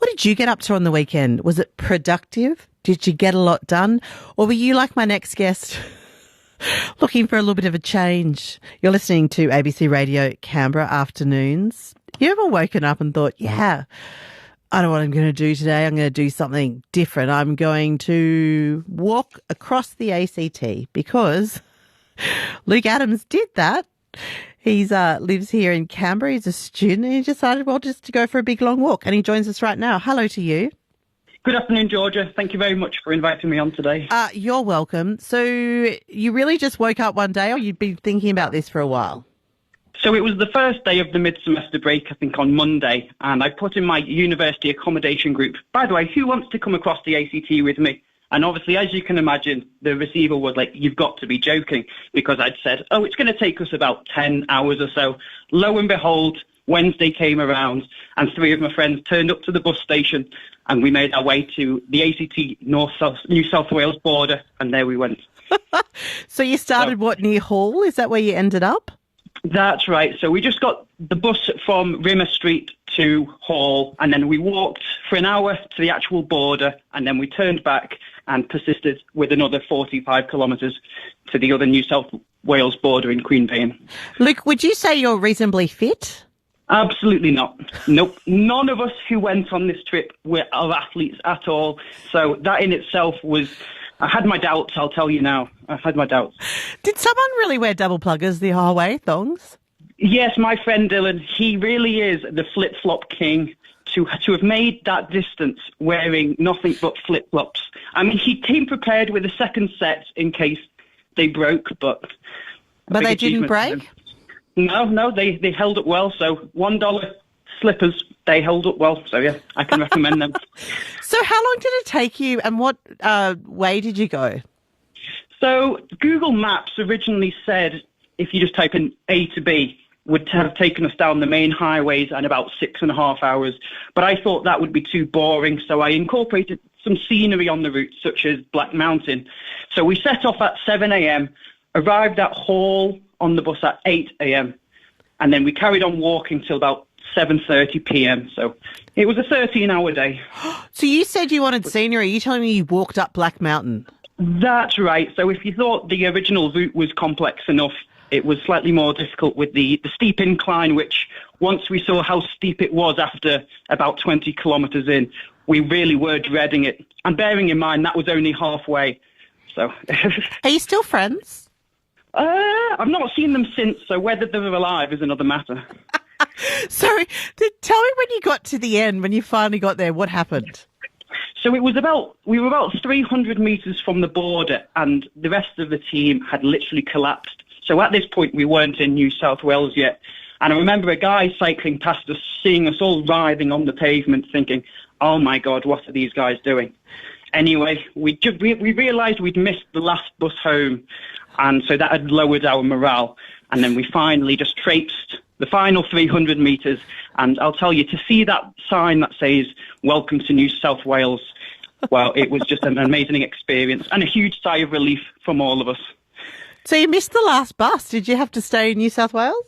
What did you get up to on the weekend? Was it productive? Did you get a lot done? Or were you like my next guest, looking for a little bit of a change? You're listening to ABC Radio Canberra Afternoons. You ever woken up and thought, yeah, I know what I'm going to do today. I'm going to do something different. I'm going to walk across the ACT, because Luke Adams did that. He lives here in Canberra. He's a student, and he decided, well, just to go for a big long walk. And he joins us right now. Hello to you. Good afternoon, Georgia. Thank you very much for inviting me on today. You're welcome. So you really just woke up one day, or you'd been thinking about this for a while? So it was the first day of the mid-semester break, I think, on Monday, and I put in my university accommodation group, by the way, who wants to come across the ACT with me? And obviously, as you can imagine, the receiver was like, you've got to be joking, because I'd said, oh, it's going to take us about 10 hours or so. Lo and behold, Wednesday came around, and 3 of my friends turned up to the bus station, and we made our way to the ACT New South Wales border, and there we went. So you started, near Hall? Is that where you ended up? That's right. So we just got the bus from Rimmer Street to Hall, and then we walked for an hour to the actual border, and then we turned back and persisted with another 45 kilometres to the other New South Wales border in Queanbeyan. Luke, would you say you're reasonably fit? Absolutely not. Nope. None of us who went on this trip are athletes at all. So that in itself was... I had my doubts, I'll tell you now. I had my doubts. Did someone really wear double pluggers the whole way, thongs? Yes, my friend Dylan, he really is the flip-flop king. To have made that distance wearing nothing but flip-flops. I mean, he came prepared with a second set in case they broke, but they didn't break? No, they held up well. So $1 slippers, they held up well. So, yeah, I can recommend them. So how long did it take you, and what way did you go? So Google Maps originally said if you just type in A to B, would have taken us down the main highways in about 6.5 hours. But I thought that would be too boring, so I incorporated some scenery on the route, such as Black Mountain. So we set off at 7 a.m., arrived at Hall on the bus at 8 a.m., and then we carried on walking till about 7:30 p.m. So it was a 13-hour day. So you said you wanted scenery. Are you telling me you walked up Black Mountain? That's right. So if you thought the original route was complex enough, it was slightly more difficult with the steep incline, which once we saw how steep it was after about 20 kilometres in, we really were dreading it. And bearing in mind, that was only halfway. So, are you still friends? I've not seen them since, so whether they're alive is another matter. So tell me, when you got to the end, when you finally got there, what happened? So we were about 300 metres from the border, and the rest of the team had literally collapsed. So at this point, we weren't in New South Wales yet. And I remember a guy cycling past us, seeing us all writhing on the pavement, thinking, oh, my God, what are these guys doing? Anyway, we realised we'd missed the last bus home, and so that had lowered our morale. And then we finally just traipsed the final 300 metres. And I'll tell you, to see that sign that says, welcome to New South Wales, well, it was just an amazing experience and a huge sigh of relief from all of us. So you missed the last bus. Did you have to stay in New South Wales?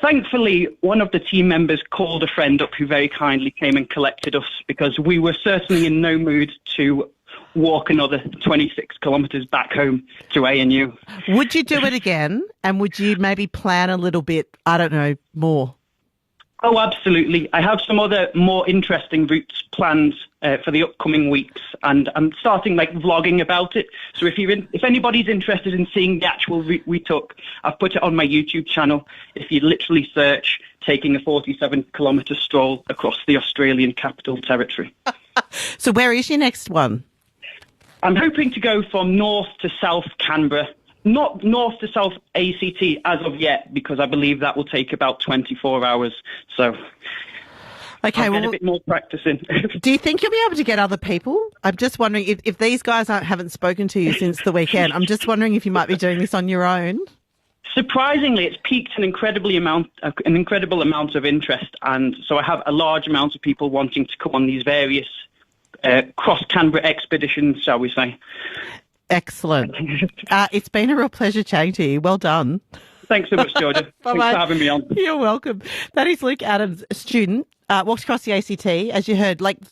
Thankfully, one of the team members called a friend up who very kindly came and collected us, because we were certainly in no mood to walk another 26 kilometres back home to ANU. Would you do it again? And would you maybe plan a little bit, I don't know, more? Oh, absolutely. I have some other more interesting routes planned for the upcoming weeks, and I'm starting vlogging about it. So if anybody's interested in seeing the actual route we took, I've put it on my YouTube channel. If you literally search taking a 47-kilometre stroll across the Australian Capital Territory. So where is your next one? I'm hoping to go from north to south Canberra. Not north to south ACT as of yet, because I believe that will take about 24 hours. So okay, I'll get a bit more practice in. Do you think you'll be able to get other people? I'm just wondering if these guys haven't spoken to you since the weekend. I'm just wondering if you might be doing this on your own. Surprisingly, it's piqued an incredible amount of interest, and so I have a large amount of people wanting to come on these various cross-Canberra expeditions, shall we say. Excellent. It's been a real pleasure chatting to you. Well done. Thanks so much, Georgia. Thanks for having me on. You're welcome. That is Luke Adams, a student walked across the ACT, as you heard, like